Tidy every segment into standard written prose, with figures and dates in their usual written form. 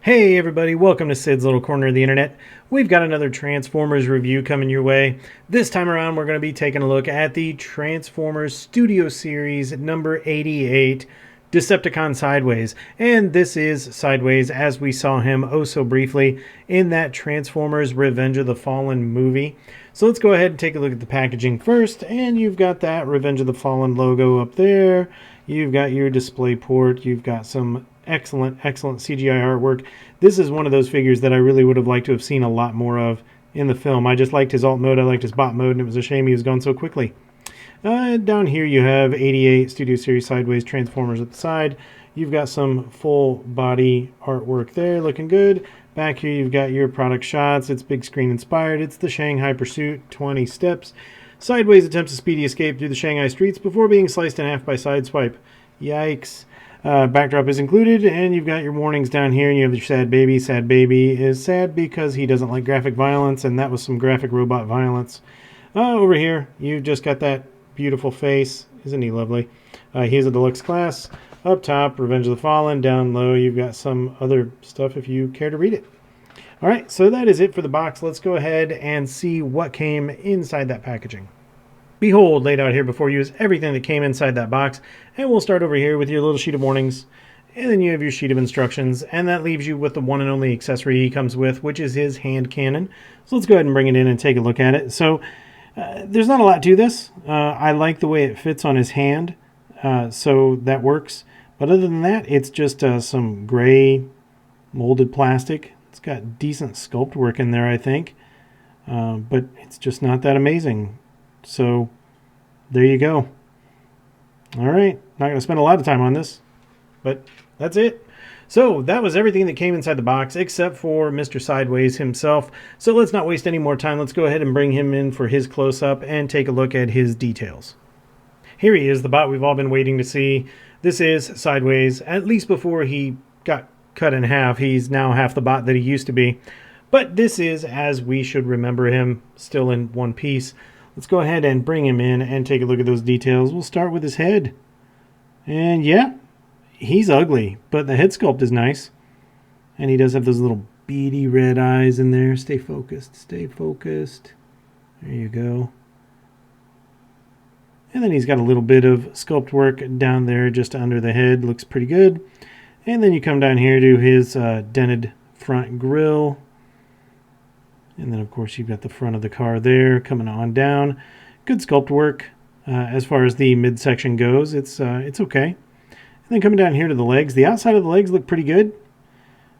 Hey everybody, welcome to Sid's Little Corner of the Internet. We've got another Transformers review coming your way. This time around we're going to be taking a look at the Transformers Studio Series number 88, Decepticon Sideways. And this is Sideways as we saw him oh so briefly in that Transformers Revenge of the Fallen movie. So let's go ahead and take a look at the packaging first. And you've got that Revenge of the Fallen logo up there. You've got your display port. You've got some excellent CGI artwork. This is one of those figures that I really would have liked to have seen a lot more of in the film. I just liked his alt mode, I liked his bot mode, and it was a shame he was gone so quickly. Down here you have 88 Studio Series Sideways Transformers at the side. You've got some full body artwork there, looking good. Back here you've got your product shots. It's big screen inspired. It's the Shanghai Pursuit 20 steps. Sideways attempts a speedy escape through the Shanghai streets before being sliced in half by Sideswipe. Yikes. Backdrop is included, and you've got your warnings down here, and you have your sad baby. Sad baby is sad because he doesn't like graphic violence, and that was some graphic robot violence. Over here, you've just got that beautiful face. Isn't he lovely? He's a deluxe class. Up top, Revenge of the Fallen. Down low, you've got some other stuff if you care to read it. Alright, so that is it for the box. Let's go ahead and see what came inside that packaging. Behold, laid out here before you is everything that came inside that box, and we'll start over here with your little sheet of warnings, and then you have your sheet of instructions, and that leaves you with the one and only accessory he comes with, which is his hand cannon. So let's go ahead and bring it in and take a look at it. So there's not a lot to this. I like the way it fits on his hand, so that works. But other than that, it's just some gray molded plastic. It's got decent sculpt work in there, I think, but it's just not that amazing. So there you go. All right, not going to spend a lot of time on this, but that's it. So that was everything that came inside the box except for Mr. Sideways himself. So let's not waste any more time. Let's go ahead and bring him in for his close-up and take a look at his details. Here he is, the bot we've all been waiting to see. This is Sideways. At least before he got cut in half, he's now half the bot that he used to be. But this is as we should remember him, still in one piece. Let's go ahead and bring him in and take a look at those details. We'll start with his head. And yeah, he's ugly, but the head sculpt is nice. And he does have those little beady red eyes in there. Stay focused, stay focused. There you go. And then he's got a little bit of sculpt work down there just under the head. Looks pretty good. And then you come down here to his dented front grille. And then, of course, you've got the front of the car there coming on down. Good sculpt work as far as the midsection goes. It's okay. And then coming down here to the legs. The outside of the legs look pretty good.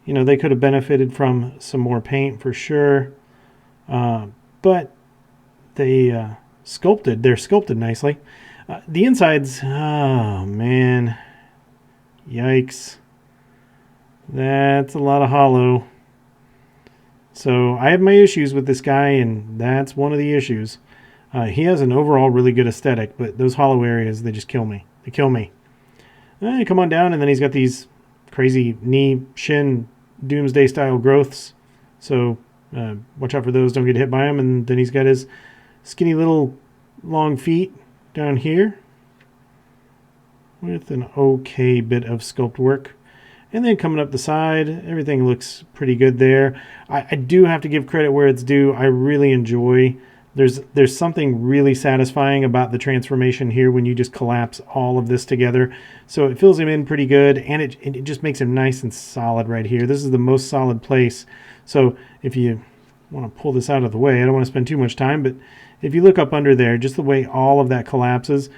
You know, they could have benefited from some more paint for sure. But they're sculpted nicely. The insides, oh, man. Yikes. That's a lot of hollow. So I have my issues with this guy, and that's one of the issues. He has an overall really good aesthetic, but those hollow areas, they just kill me. They kill me. Come on down, and then he's got these crazy knee, shin, doomsday-style growths. So watch out for those. Don't get hit by them. And then he's got his skinny little long feet down here with an okay bit of sculpt work. And then coming up the side, everything looks pretty good there. I do have to give credit where it's due. I really enjoy, there's something really satisfying about the transformation here when you just collapse all of this together. So it fills him in pretty good, and it just makes him nice and solid right here. This is the most solid place. So if you want to pull this out of the way, I don't want to spend too much time, but if you look up under there, just the way all of that collapses,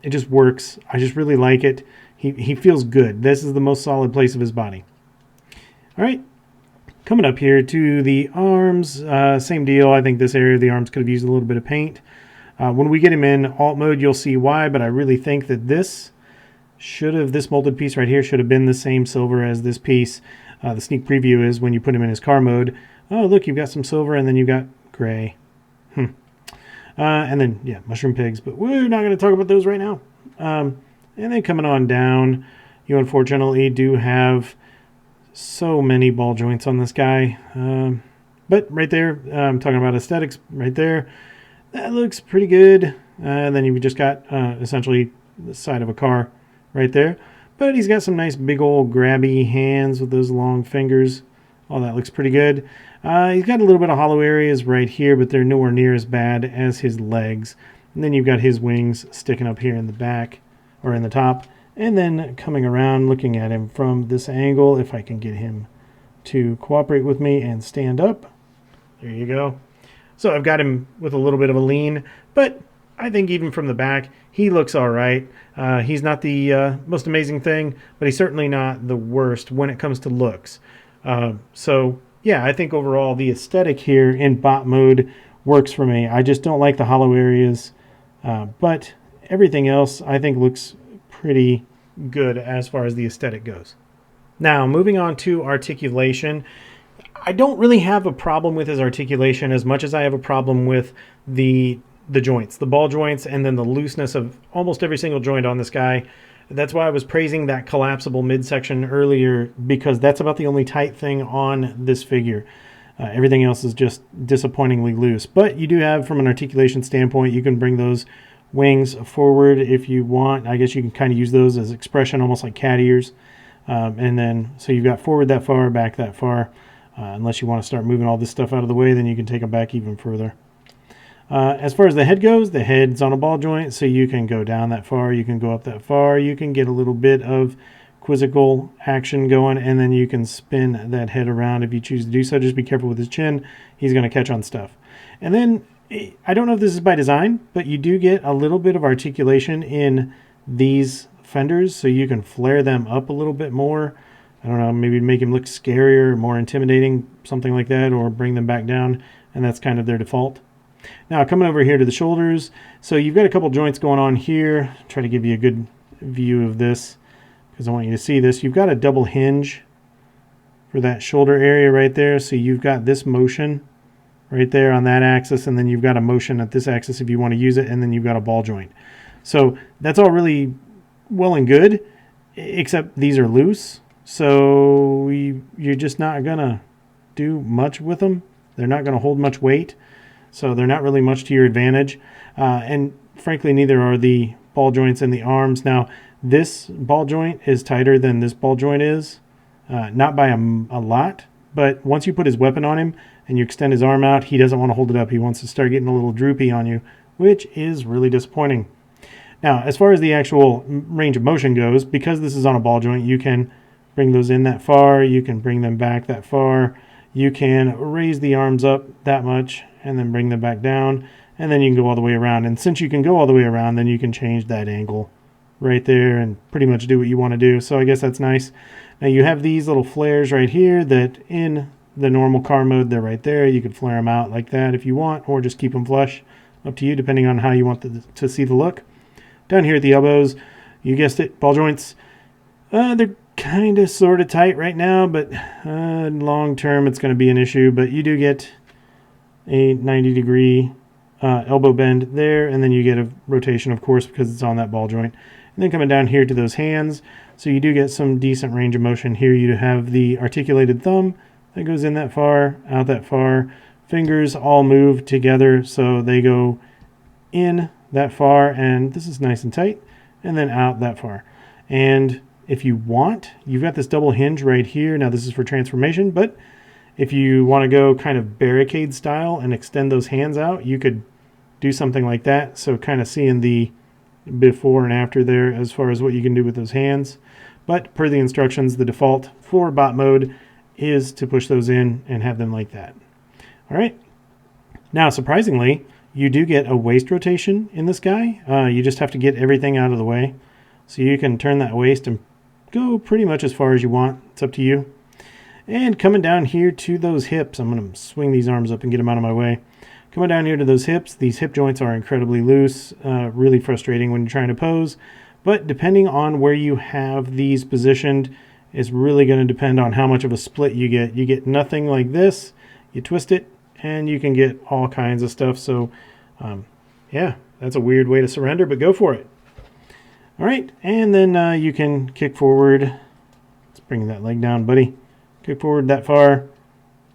it just works. I just really like it. He feels good. This is the most solid place of his body. All right, coming up here to the arms, same deal. I think this area of the arms could have used a little bit of paint. When we get him in alt mode, you'll see why, but I really think that this molded piece right here should have been the same silver as this piece. The sneak preview is when you put him in his car mode. Oh, look, you've got some silver, and then you've got gray. And then, yeah, mushroom pigs, but we're not going to talk about those right now. And then coming on down, you unfortunately do have so many ball joints on this guy. But right there, I'm talking about aesthetics right there. That looks pretty good. And then you've just got essentially the side of a car right there. But he's got some nice big old grabby hands with those long fingers. All that looks pretty good. He's got a little bit of hollow areas right here, but they're nowhere near as bad as his legs. And then you've got his wings sticking up here in the back, or in the top. And then coming around, looking at him from this angle, if I can get him to cooperate with me and stand up. There you go. So I've got him with a little bit of a lean, but I think even from the back, he looks all right. He's not the most amazing thing, but he's certainly not the worst when it comes to looks. So yeah, I think overall the aesthetic here in bot mode works for me. I just don't like the hollow areas, but everything else I think looks pretty good as far as the aesthetic goes. Now, moving on to articulation. I don't really have a problem with his articulation as much as I have a problem with the joints, the ball joints, and then the looseness of almost every single joint on this guy. That's why I was praising that collapsible midsection earlier, because that's about the only tight thing on this figure. Everything else is just disappointingly loose. But you do have, from an articulation standpoint, you can bring those wings forward if you want. I guess you can kind of use those as expression, almost like cat ears. And then, so you've got forward that far, back that far. Unless you want to start moving all this stuff out of the way, then you can take them back even further. As far as the head goes, the head's on a ball joint, so you can go down that far, you can go up that far, you can get a little bit of quizzical action going, and then you can spin that head around if you choose to do so. Just be careful with his chin. He's going to catch on stuff. And then, I don't know if this is by design, but you do get a little bit of articulation in these fenders, so you can flare them up a little bit more. I don't know, maybe make him look scarier, more intimidating, something like that, or bring them back down, and that's kind of their default. Now, coming over here to the shoulders, so you've got a couple joints going on here. Try to give you a good view of this, because I want you to see this. You've got a double hinge for that shoulder area right there, so you've got this motion right there on that axis, and then you've got a motion at this axis if you want to use it, and then you've got a ball joint. So that's all really well and good, except these are loose. So you're just not going to do much with them. They're not going to hold much weight. So they're not really much to your advantage. And frankly, neither are the ball joints in the arms. Now, this ball joint is tighter than this ball joint is. Not by a lot. But once you put his weapon on him and you extend his arm out, he doesn't want to hold it up. He wants to start getting a little droopy on you, which is really disappointing. Now, as far as the actual range of motion goes, because this is on a ball joint, you can bring those in that far, you can bring them back that far, you can raise the arms up that much and then bring them back down, and then you can go all the way around. And since you can go all the way around, then you can change that angle right there and pretty much do what you want to do. So I guess that's nice. Now you have these little flares right here that in the normal car mode, they're right there. You could flare them out like that if you want, or just keep them flush. Up to you, depending on how you want to see the look. Down here at the elbows, you guessed it, ball joints. They're kind of sort of tight right now, but long term it's going to be an issue. But you do get a 90-degree elbow bend there, and then you get a rotation, of course, because it's on that ball joint. And then coming down here to those hands, so you do get some decent range of motion here. You have the articulated thumb that goes in that far, out that far. Fingers all move together, so they go in that far, and this is nice and tight, and then out that far. And if you want, you've got this double hinge right here. Now this is for transformation, but if you want to go kind of barricade style and extend those hands out, you could do something like that. So kind of seeing the before and after there as far as what you can do with those hands. But per the instructions, the default for bot mode is to push those in and have them like that. All right. Now, surprisingly, you do get a waist rotation in this guy. You just have to get everything out of the way. So you can turn that waist and go pretty much as far as you want. It's up to you. And coming down here to those hips, I'm going to swing these arms up and get them out of my way. Coming down here to those hips, these hip joints are incredibly loose, really frustrating when you're trying to pose. But depending on where you have these positioned, is really going to depend on how much of a split you get. You get nothing like this, you twist it, and you can get all kinds of stuff. So, yeah, that's a weird way to surrender, but go for it. All right, and then you can kick forward. Let's bring that leg down, buddy. Kick forward that far,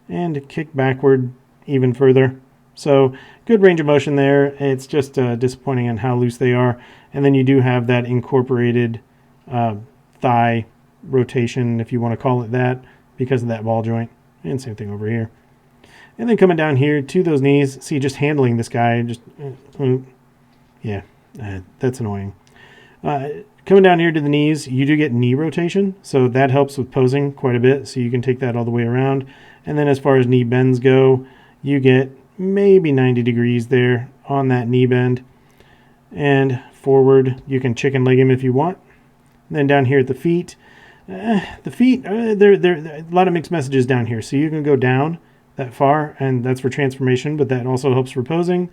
and kick backward even further. So good range of motion there. It's just disappointing on how loose they are. And then you do have that incorporated thigh rotation, if you want to call it that, because of that ball joint. And same thing over here. And then coming down here to those knees, see, just handling this guy, just, yeah, that's annoying. Coming down here to the knees, you do get knee rotation, so that helps with posing quite a bit, so you can take that all the way around. And then as far as knee bends go, you get maybe 90 degrees there on that knee bend. And forward, you can chicken leg him if you want. And then down here at the feet, there a lot of mixed messages down here, so you can go down that far, and that's for transformation, but that also helps for posing.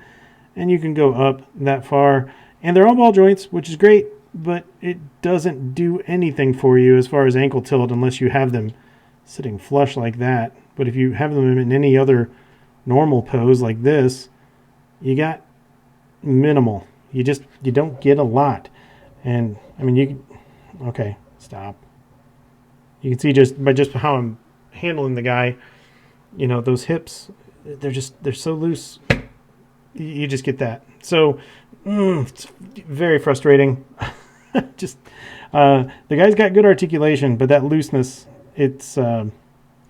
And you can go up that far, and they're all ball joints, which is great, but it doesn't do anything for you as far as ankle tilt unless you have them sitting flush like that. But if you have them in any other normal pose like this, you got minimal. You don't get a lot. And I mean, okay, stop. You can see just by how I'm handling the guy, you know, those hips, they're so loose. You just get that. So it's very frustrating. The guy's got good articulation, but that looseness, it's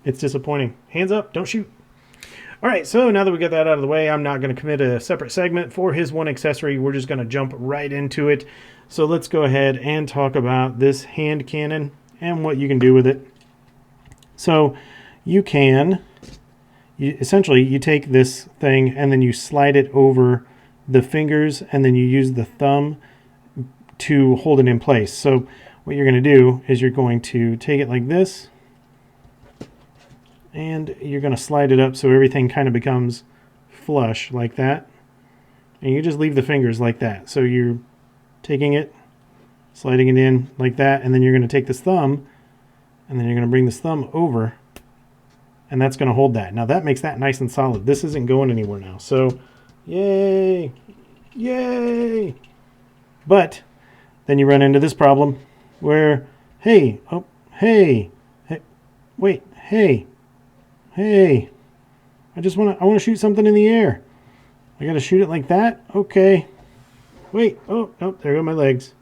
disappointing. Hands up, don't shoot. All right, so now that we got that out of the way, I'm not going to commit a separate segment for his one accessory. We're just going to jump right into it. So let's go ahead and talk about this hand cannon and what you can do with it. So essentially you take this thing and then you slide it over the fingers, and then you use the thumb to hold it in place. So what you're going to do is you're going to take it like this, and you're going to slide it up so everything kind of becomes flush like that. And you just leave the fingers like that. So you're taking it, sliding it in like that, and then you're going to take this thumb, and then you're going to bring this thumb over, and that's going to hold that. Now that makes that nice and solid. This isn't going anywhere now. So yay, yay. But then you run into this problem where, hey, wait, hey, I want to shoot something in the air. I got to shoot it like that? Okay. Wait, oh, there go my legs.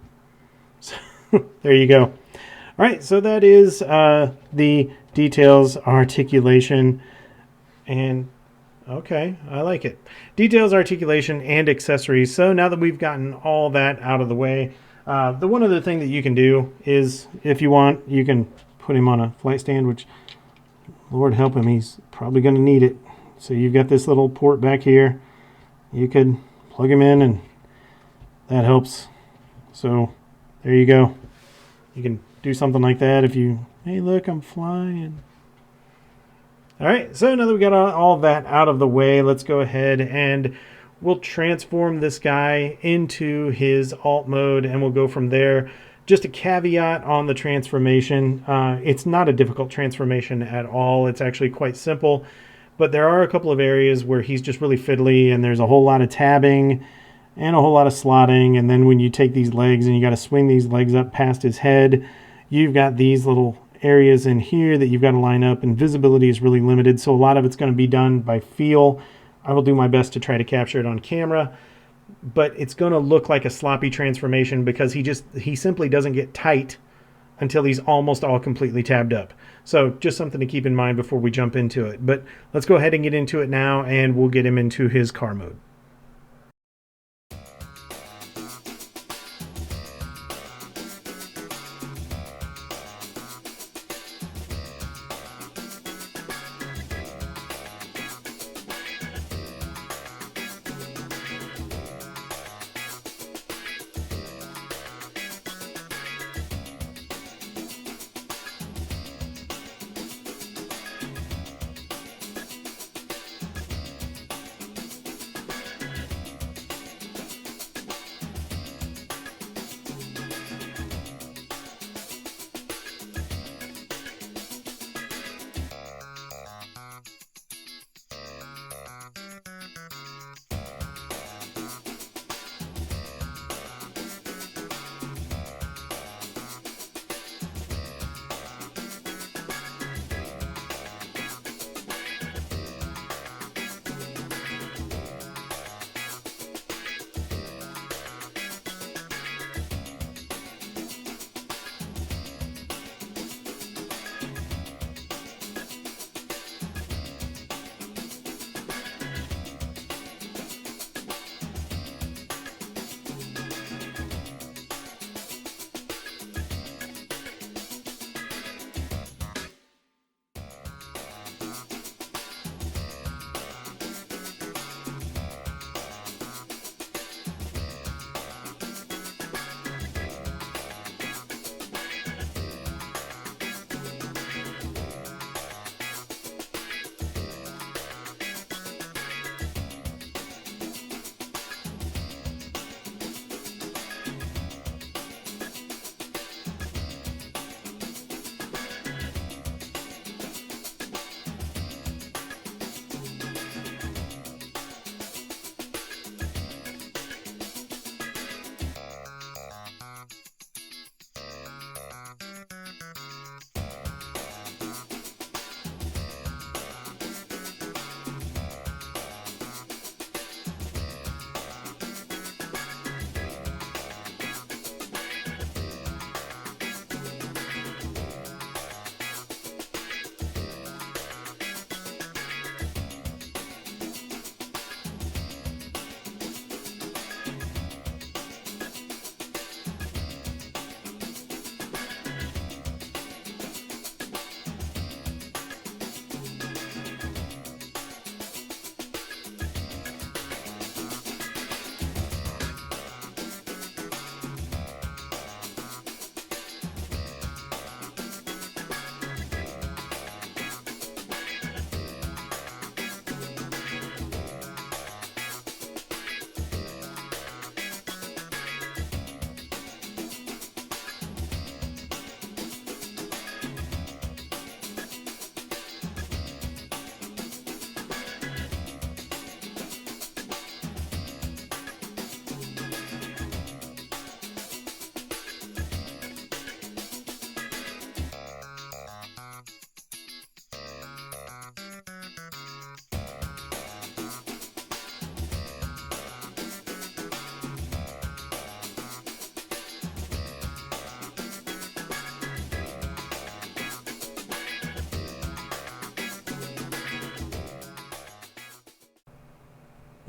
So, there you go. All right, so that is the details, articulation, and okay, I like it. Details, articulation, and accessories. So now that we've gotten all that out of the way, the one other thing that you can do is, if you want, you can put him on a flight stand, which, Lord help him, he's probably going to need it. So you've got this little port back here. You could plug him in, and that helps. So there you go. You can do something like that if you, hey, look, I'm flying. All right, so now that we got all that out of the way, let's go ahead and we'll transform this guy into his alt mode, and we'll go from there. Just a caveat on the transformation. It's not a difficult transformation at all. It's actually quite simple, but there are a couple of areas where he's just really fiddly, and there's a whole lot of tabbing and a whole lot of slotting. And then when you take these legs and you got to swing these legs up past his head, you've got these little areas in here that you've got to line up, and visibility is really limited. So a lot of it's going to be done by feel. I will do my best to try to capture it on camera, but it's going to look like a sloppy transformation because he simply doesn't get tight until he's almost all completely tabbed up. So just something to keep in mind before we jump into it. But let's go ahead and get into it now, and we'll get him into his car mode.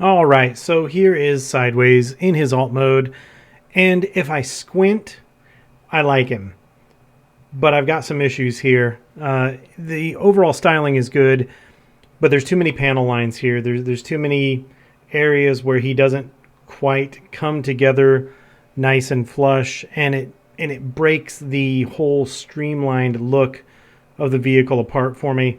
All right, so here is Sideways in his alt mode, and if I squint, I like him. But I've got some issues here. The overall styling is good, but there's too many panel lines here. There's too many areas where he doesn't quite come together nice and flush, and it breaks the whole streamlined look of the vehicle apart for me.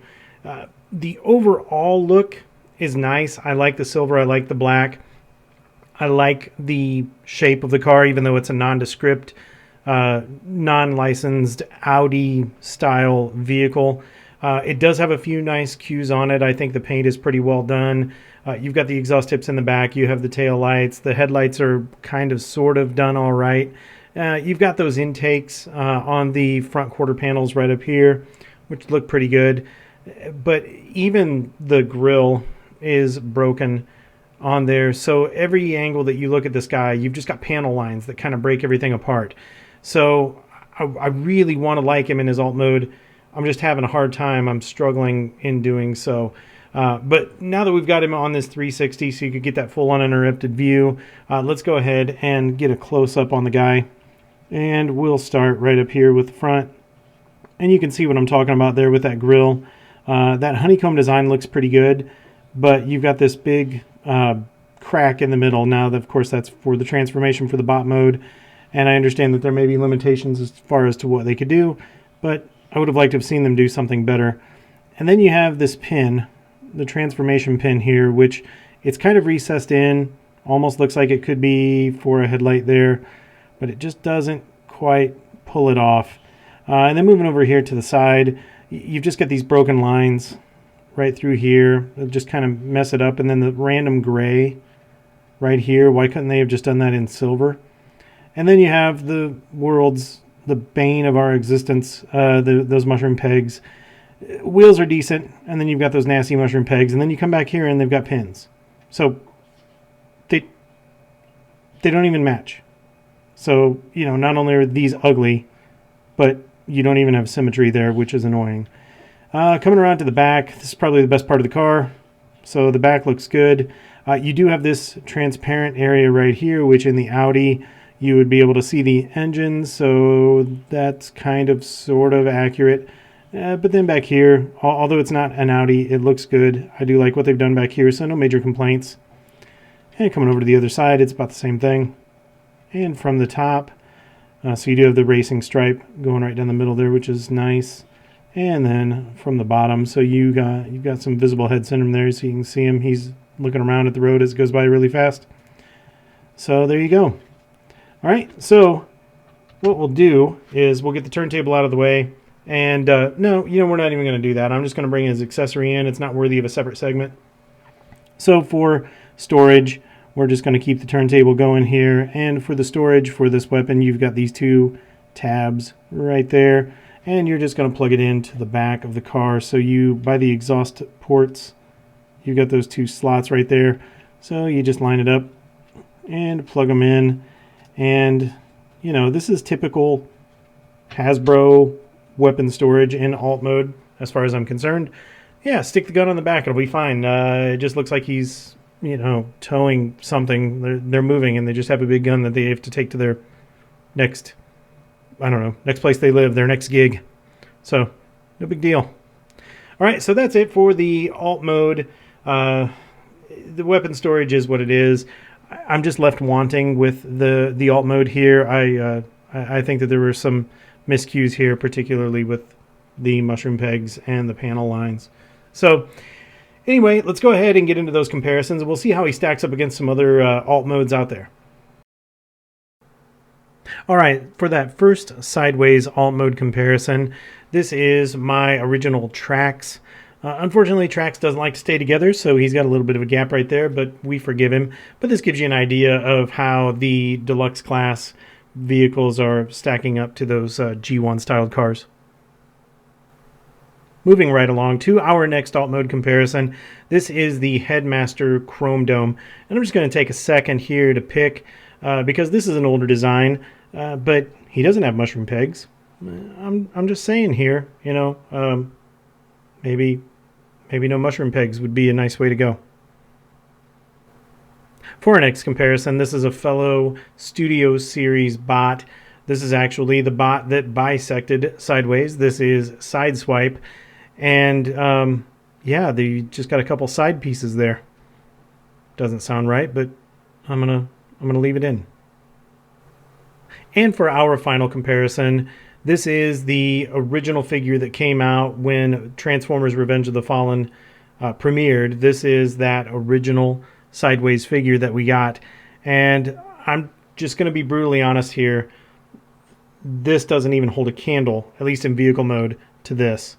The overall look is nice. I like the silver. I like the black. I like the shape of the car, even though it's a nondescript, non-licensed Audi style vehicle. It does have a few nice cues on it. I think the paint is pretty well done. You've got the exhaust tips in the back. You have the tail lights. The headlights are kind of sort of done all right. You've got those intakes on the front quarter panels right up here, which look pretty good. But even the grille is broken on there. So every angle that you look at this guy, you've just got panel lines that kind of break everything apart. So I really want to like him in his alt mode. I'm just having a hard time. I'm struggling in doing so. But now that we've got him on this 360 so you could get that full uninterrupted view, let's go ahead and get a close-up on the guy. And we'll start right up here with the front. And you can see what I'm talking about there with that grille. That honeycomb design looks pretty good, but you've got this big crack in the middle. Now, of course, that's for the transformation for the bot mode. And I understand that there may be limitations as far as to what they could do, but I would have liked to have seen them do something better. And then you have this pin, the transformation pin here, which it's kind of recessed in. Almost looks like it could be for a headlight there, but it just doesn't quite pull it off. And then moving over here to the side, you've just got these broken lines right through here that just kind of mess it up. And then the random gray right here. Why couldn't they have just done that in silver? And then you have the bane of our existence, those mushroom pegs. Wheels are decent, and then you've got those nasty mushroom pegs, and then you come back here and they've got pins. So they don't even match. So, you know, not only are these ugly, but you don't even have symmetry there, which is annoying. Coming around to the back, this is probably the best part of the car. So the back looks good. You do have this transparent area right here, which in the Audi, you would be able to see the engine. So that's kind of sort of accurate. But then back here, although it's not an Audi, it looks good. I do like what they've done back here, so no major complaints. And coming over to the other side, it's about the same thing. And from the top, so you do have the racing stripe going right down the middle there, which is nice. And then from the bottom, so you've got some visible head syndrome there, so you can see him. He's looking around at the road as it goes by really fast. So there you go. All right, so what we'll do is we'll get the turntable out of the way. And no, we're not even going to do that. I'm just going to bring his accessory in. It's not worthy of a separate segment. So for storage, we're just going to keep the turntable going here. And for the storage for this weapon, you've got these two tabs right there. And you're just going to plug it into the back of the car. So by the exhaust ports, you've got those two slots right there. So you just line it up and plug them in. And, this is typical Hasbro weapon storage in alt mode, as far as I'm concerned. Yeah, stick the gun on the back. It'll be fine. It just looks like he's, towing something. They're moving, and they just have a big gun that they have to take to their next place they live, their next gig. So, no big deal. All right, so that's it for the alt mode. The weapon storage is what it is. I'm just left wanting with the alt mode here. I think that there were some miscues here, particularly with the mushroom pegs and the panel lines. So anyway, let's go ahead and get into those comparisons, and we'll see how he stacks up against some other alt modes out there. All right, for that first Sideways alt mode comparison, this is my original Trax. Unfortunately, Trax doesn't like to stay together, so he's got a little bit of a gap right there, but we forgive him. But this gives you an idea of how the Deluxe class vehicles are stacking up to those G1 styled cars. Moving right along to our next alt mode comparison, this is the Headmaster Chrome Dome. And I'm just going to take a second here to pick, because this is an older design, but he doesn't have mushroom pegs. I'm just saying here, maybe no mushroom pegs would be a nice way to go. For our next comparison, this is a fellow Studio Series bot. This is actually the bot that bisected Sideways. This is Sideswipe. And yeah, they just got a couple side pieces there. Doesn't sound right, but I'm gonna leave it in. And for our final comparison, this is the original figure that came out when Transformers Revenge of the Fallen premiered. This is that original Sideways figure that we got. And I'm just going to be brutally honest here. This doesn't even hold a candle, at least in vehicle mode, to this.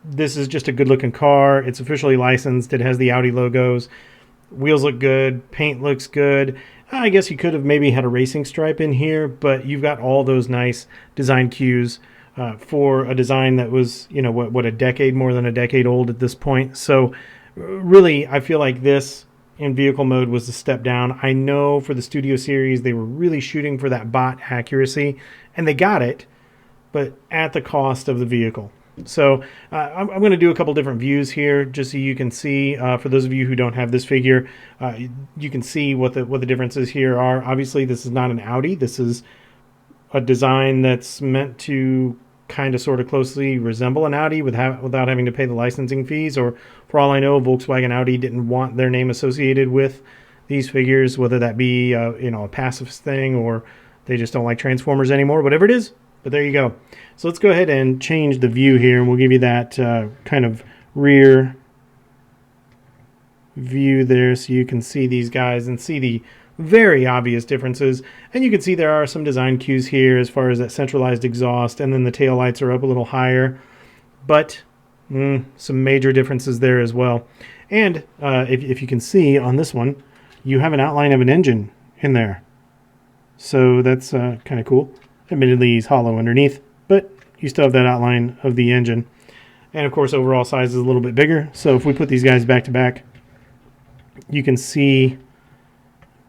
This is just a good looking car. It's officially licensed. It has the Audi logos. Wheels look good. Paint looks good. I guess you could have maybe had a racing stripe in here, but you've got all those nice design cues for a design that was, you know, what a decade, more than a decade old at this point. So really, I feel like this in vehicle mode was a step down. I know for the Studio Series, they were really shooting for that bot accuracy, and they got it, but at the cost of the vehicle. So I'm going to do a couple different views here just so you can see, for those of you who don't have this figure, you can see what the differences here are. Obviously, this is not an Audi. This is a design that's meant to kind of sort of closely resemble an Audi without having to pay the licensing fees, or for all I know, Volkswagen Audi didn't want their name associated with these figures, whether that be you know, a pacifist thing or they just don't like Transformers anymore, whatever it is. But there you go. So let's go ahead and change the view here, and we'll give you that kind of rear view there so you can see these guys and see the very obvious differences. And you can see there are some design cues here as far as that centralized exhaust, and then the tail lights are up a little higher, but some major differences there as well. And if you can see on this one, you have an outline of an engine in there, so that's kind of cool. Admittedly, he's hollow underneath, but you still have that outline of the engine. And of course, overall size is a little bit bigger. So if we put these guys back to back, you can see,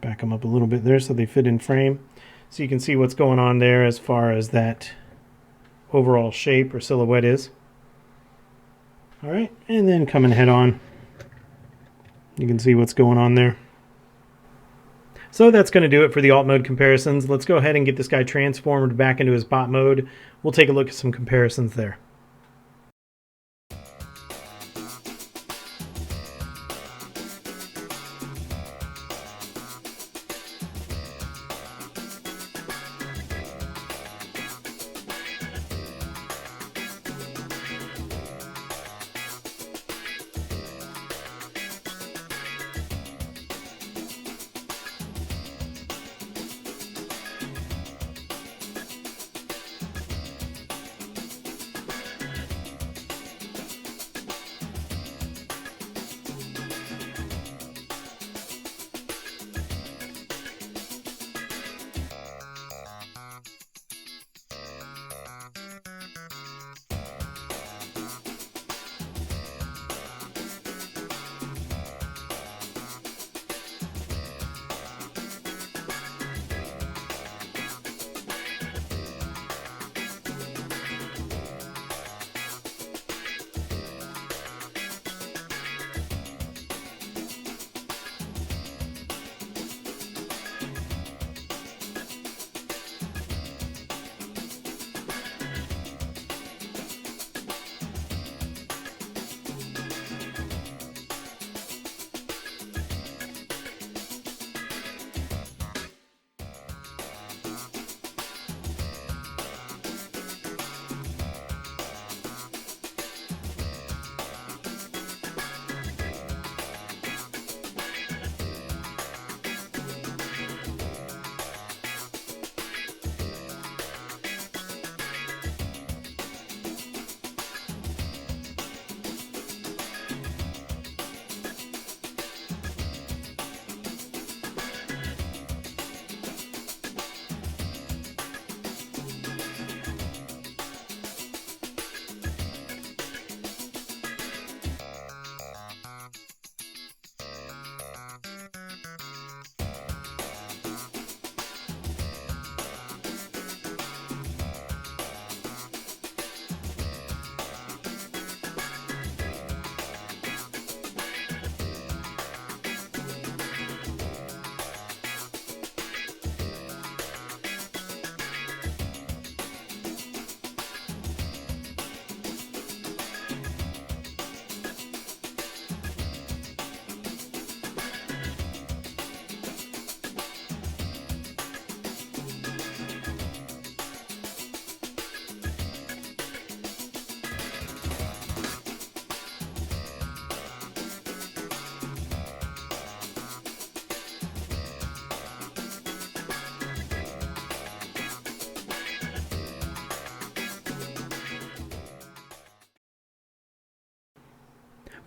back them up a little bit there so they fit in frame. So you can see what's going on there as far as that overall shape or silhouette is. All right, and then coming head on, you can see what's going on there. So that's going to do it for the alt mode comparisons. Let's go ahead and get this guy transformed back into his bot mode. We'll take a look at some comparisons there.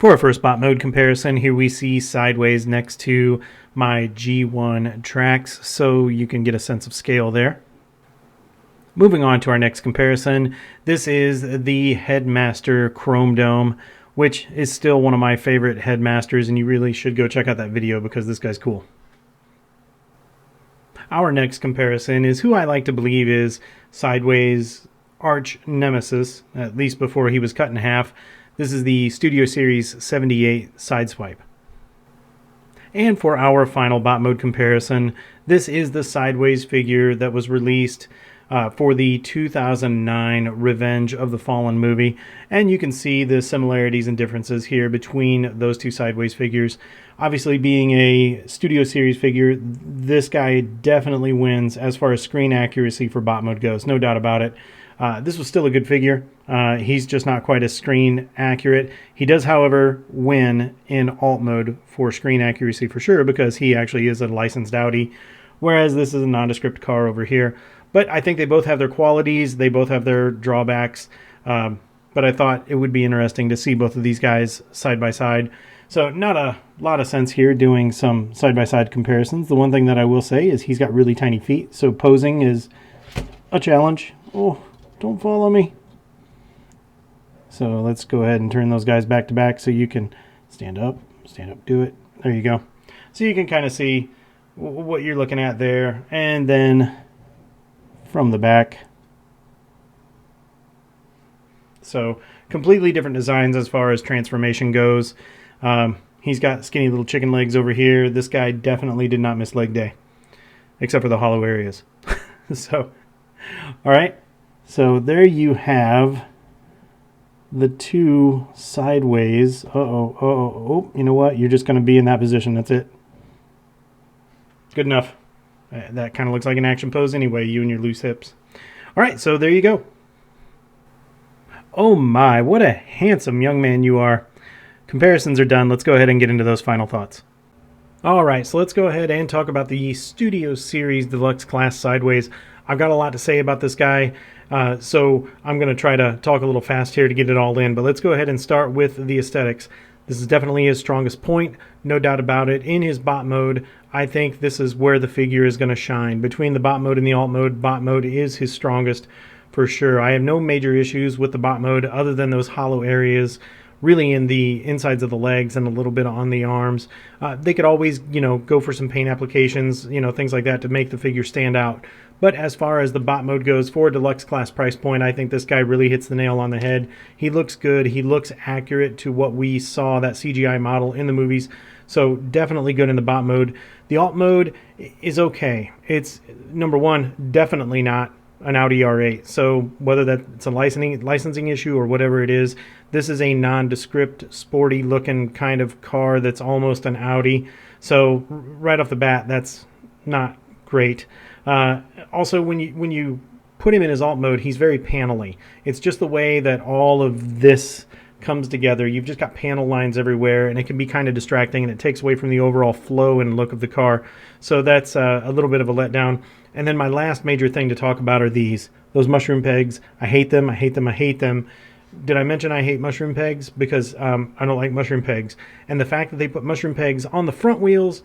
For our first bot mode comparison, here we see Sideways next to my G1 tracks, so you can get a sense of scale there. Moving on to our next comparison, this is the Headmaster Chrome Dome, which is still one of my favorite Headmasters, and you really should go check out that video because this guy's cool. Our next comparison is who I like to believe is Sideways' arch nemesis, at least before he was cut in half. This is the Studio Series 78 Sideswipe. And for our final bot mode comparison, this is the Sideways figure that was released for the 2009 Revenge of the Fallen movie. And you can see the similarities and differences here between those two Sideways figures. Obviously, being a Studio Series figure, this guy definitely wins as far as screen accuracy for bot mode goes, no doubt about it. This was still a good figure. He's just not quite as screen accurate. He does, however, win in alt mode for screen accuracy for sure, because he actually is a licensed Audi, whereas this is a nondescript car over here. But I think they both have their qualities. They both have their drawbacks. But I thought it would be interesting to see both of these guys side by side. So not a lot of sense here doing some side-by-side comparisons. The one thing that I will say is he's got really tiny feet, so posing is a challenge. Oh, don't fall on me. So let's go ahead and turn those guys back to back so you can stand up, do it. There you go. So you can kind of see what you're looking at there. And then from the back. So completely different designs as far as transformation goes. He's got skinny little chicken legs over here. This guy definitely did not miss leg day, except for the hollow areas. So, all right. So there you have the two Sideways. Oh, you know what? You're just going to be in that position. That's it. Good enough. That kind of looks like an action pose anyway, you and your loose hips. All right, so there you go. Oh my, what a handsome young man you are. Comparisons are done. Let's go ahead and get into those final thoughts. All right, so let's go ahead and talk about the Studio Series Deluxe Class Sideways. I've got a lot to say about this guy, so I'm going to try to talk a little fast here to get it all in. But let's go ahead and start with the aesthetics. This is definitely his strongest point, no doubt about it. In his bot mode, I think this is where the figure is going to shine. Between the bot mode and the alt mode, bot mode is his strongest for sure. I have no major issues with the bot mode other than those hollow areas, really in the insides of the legs and a little bit on the arms. They could always, go for some paint applications, things like that to make the figure stand out. But as far as the bot mode goes, for a deluxe class price point, I think this guy really hits the nail on the head. He looks good. He looks accurate to what we saw, that CGI model in the movies. So definitely good in the bot mode. The alt mode is okay. It's, number one, definitely not an Audi R8. So whether that's a licensing issue or whatever it is, this is a nondescript, sporty looking kind of car that's almost an Audi. So right off the bat, that's not great. Also, when you put him in his alt mode, he's very panely. It's just the way that all of this comes together. You've just got panel lines everywhere, and it can be kind of distracting, and it takes away from the overall flow and look of the car. So that's a little bit of a letdown. And then my last major thing to talk about are those mushroom pegs. I hate them. I hate them. I hate them. Did I mention I hate mushroom pegs? Because I don't like mushroom pegs. And the fact that they put mushroom pegs on the front wheels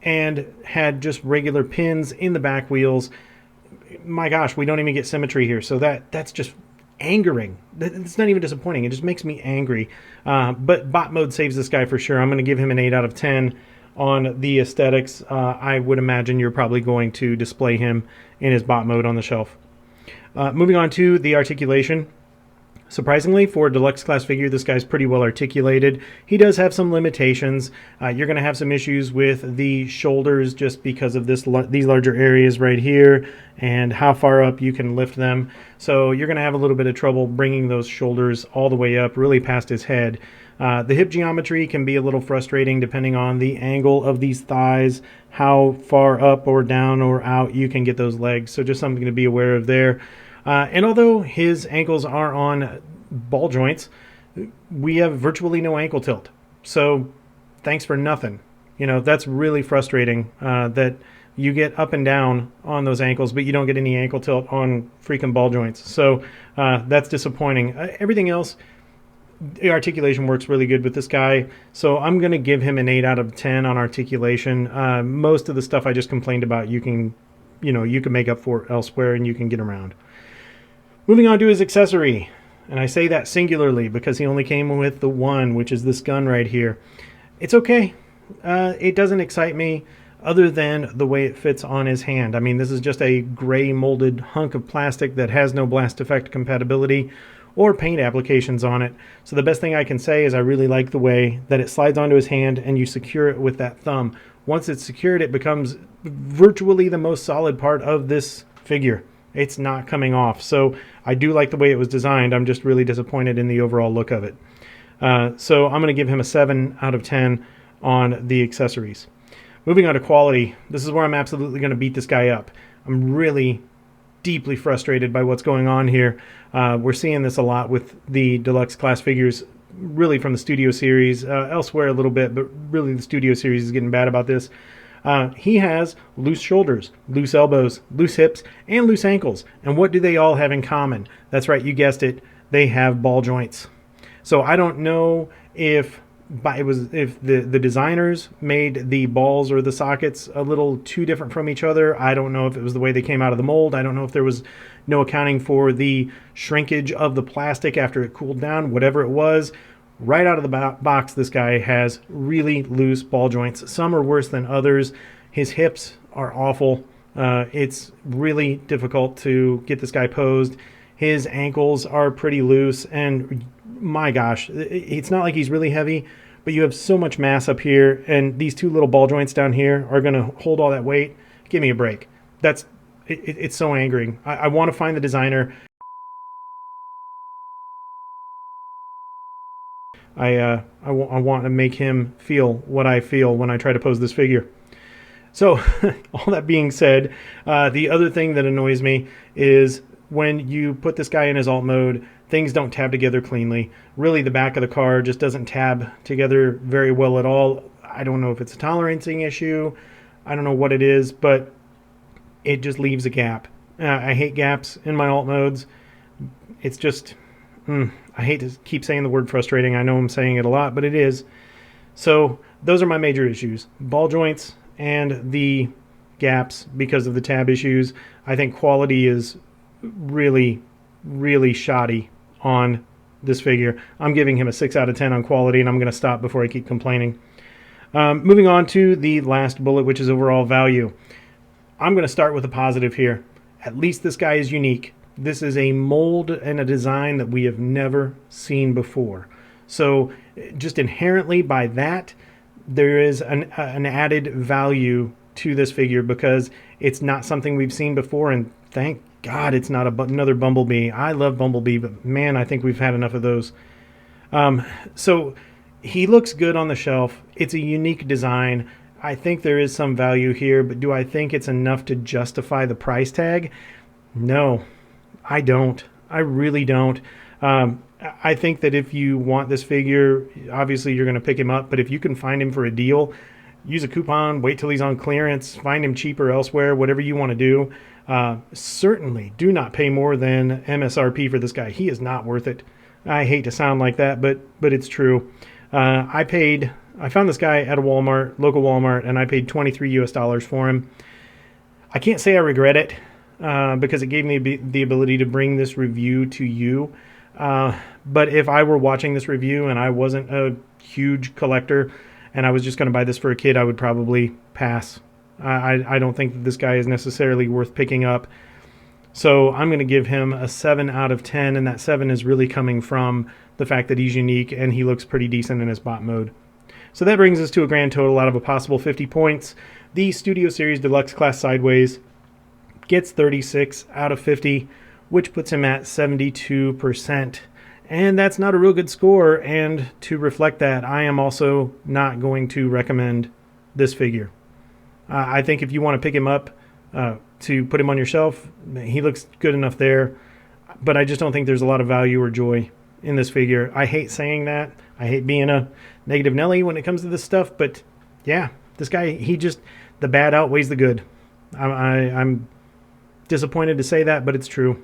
and had just regular pins in the back wheels, my gosh, we don't even get symmetry here. So that's just angering. It's not even disappointing. It just makes me angry. But bot mode saves this guy for sure. I'm going to give him an 8 out of 10 on the aesthetics. I would imagine you're probably going to display him in his bot mode on the shelf. Moving on to the articulation. Surprisingly, for a deluxe class figure, this guy's pretty well articulated. He does have some limitations. You're going to have some issues with the shoulders just because of these larger areas right here and how far up you can lift them. So you're going to have a little bit of trouble bringing those shoulders all the way up, really past his head. The hip geometry can be a little frustrating depending on the angle of these thighs, how far up or down or out you can get those legs. So just something to be aware of there. And although his ankles are on ball joints, we have virtually no ankle tilt. So thanks for nothing. That's really frustrating that you get up and down on those ankles, but you don't get any ankle tilt on freaking ball joints. So that's disappointing. Everything else, the articulation works really good with this guy, so I'm going to give him an 8 out of 10 on articulation. Most of the stuff I just complained about, you can make up for elsewhere, and you can get around. Moving on to his accessory, and I say that singularly because he only came with the one, which is this gun right here. It's okay. It doesn't excite me other than the way it fits on his hand. I mean, this is just a gray molded hunk of plastic that has no blast effect compatibility or paint applications on it. So the best thing I can say is I really like the way that it slides onto his hand and you secure it with that thumb. Once it's secured, it becomes virtually the most solid part of this figure. It's not coming off. So I do like the way it was designed. I'm just really disappointed in the overall look of it. So I'm going to give him a 7 out of 10 on the accessories. Moving on to quality, this is where I'm absolutely going to beat this guy up. I'm really deeply frustrated by what's going on here. We're seeing this a lot with the Deluxe class figures, really from the Studio Series, elsewhere a little bit, but really the Studio Series is getting bad about this. He has loose shoulders, loose elbows, loose hips, and loose ankles. And what do they all have in common? That's right, you guessed it, they have ball joints. So I don't know if the designers made the balls or the sockets a little too different from each other. I don't know if it was the way they came out of the mold. I don't know if there was no accounting for the shrinkage of the plastic after it cooled down. Whatever it was, right out of the box, this guy has really loose ball joints. Some are worse than others. His hips are awful. It's really difficult to get this guy posed. His ankles are pretty loose, and my gosh, it's not like he's really heavy, but you have so much mass up here, and these two little ball joints down here are going to hold all that weight. Give me a break. It's so angering. I want to find the designer. I want to make him feel what I feel when I try to pose this figure. So, all that being said, the other thing that annoys me is when you put this guy in his alt mode, things don't tab together cleanly. Really, the back of the car just doesn't tab together very well at all. I don't know if it's a tolerancing issue. I don't know what it is, but it just leaves a gap. I hate gaps in my alt modes. It's just, I hate to keep saying the word frustrating. I know I'm saying it a lot, but it is. So those are my major issues. Ball joints and the gaps because of the tab issues. I think quality is really, really shoddy on this figure. I'm giving him a 6 out of 10 on quality, and I'm going to stop before I keep complaining. Moving on to the last bullet, which is overall value. I'm going to start with a positive here. At least this guy is unique. This is a mold and a design that we have never seen before. So just inherently by that, there is an added value to this figure because it's not something we've seen before, and thank God it's not another Bumblebee. I love Bumblebee, but man, I think we've had enough of those. So he looks good on the shelf. It's a unique design. I think there is some value here, but do I think it's enough to justify the price tag? No, I don't. I really don't. I think that if you want this figure, obviously you're going to pick him up, but if you can find him for a deal, use a coupon, wait till he's on clearance, find him cheaper elsewhere, whatever you want to do. Certainly do not pay more than MSRP for this guy. He is not worth it. I hate to sound like that, but it's true. I found this guy at a Walmart, local Walmart, and I paid $23 for him. I can't say I regret it because it gave me the ability to bring this review to you. But if I were watching this review and I wasn't a huge collector and I was just going to buy this for a kid, I would probably pass. I don't think that this guy is necessarily worth picking up. So I'm going to give him a 7 out of 10, and that 7 is really coming from the fact that he's unique and he looks pretty decent in his bot mode. So that brings us to a grand total out of a possible 50 points. The Studio Series Deluxe Class Sideways gets 36 out of 50, which puts him at 72%. And that's not a real good score, and to reflect that, I am also not going to recommend this figure. I think if you want to pick him up to put him on your shelf, he looks good enough there, but I just don't think there's a lot of value or joy in this figure. I hate saying that. I hate being a negative Nelly when it comes to this stuff, but yeah, this guy, the bad outweighs the good. I'm disappointed to say that, but it's true.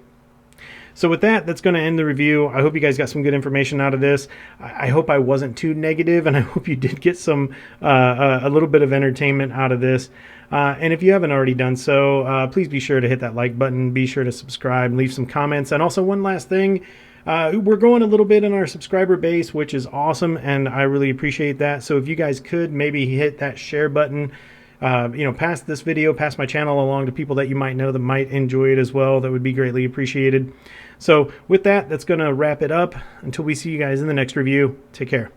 So with that, that's going to end the review. I hope you guys got some good information out of this. I hope I wasn't too negative, and I hope you did get some a little bit of entertainment out of this. And if you haven't already done so, please be sure to hit that like button. Be sure to subscribe, leave some comments. And also one last thing, we're growing a little bit in our subscriber base, which is awesome, and I really appreciate that. So if you guys could maybe hit that share button, pass this video, pass my channel along to people that you might know that might enjoy it as well. That would be greatly appreciated. So with that, that's going to wrap it up. Until we see you guys in the next review, take care.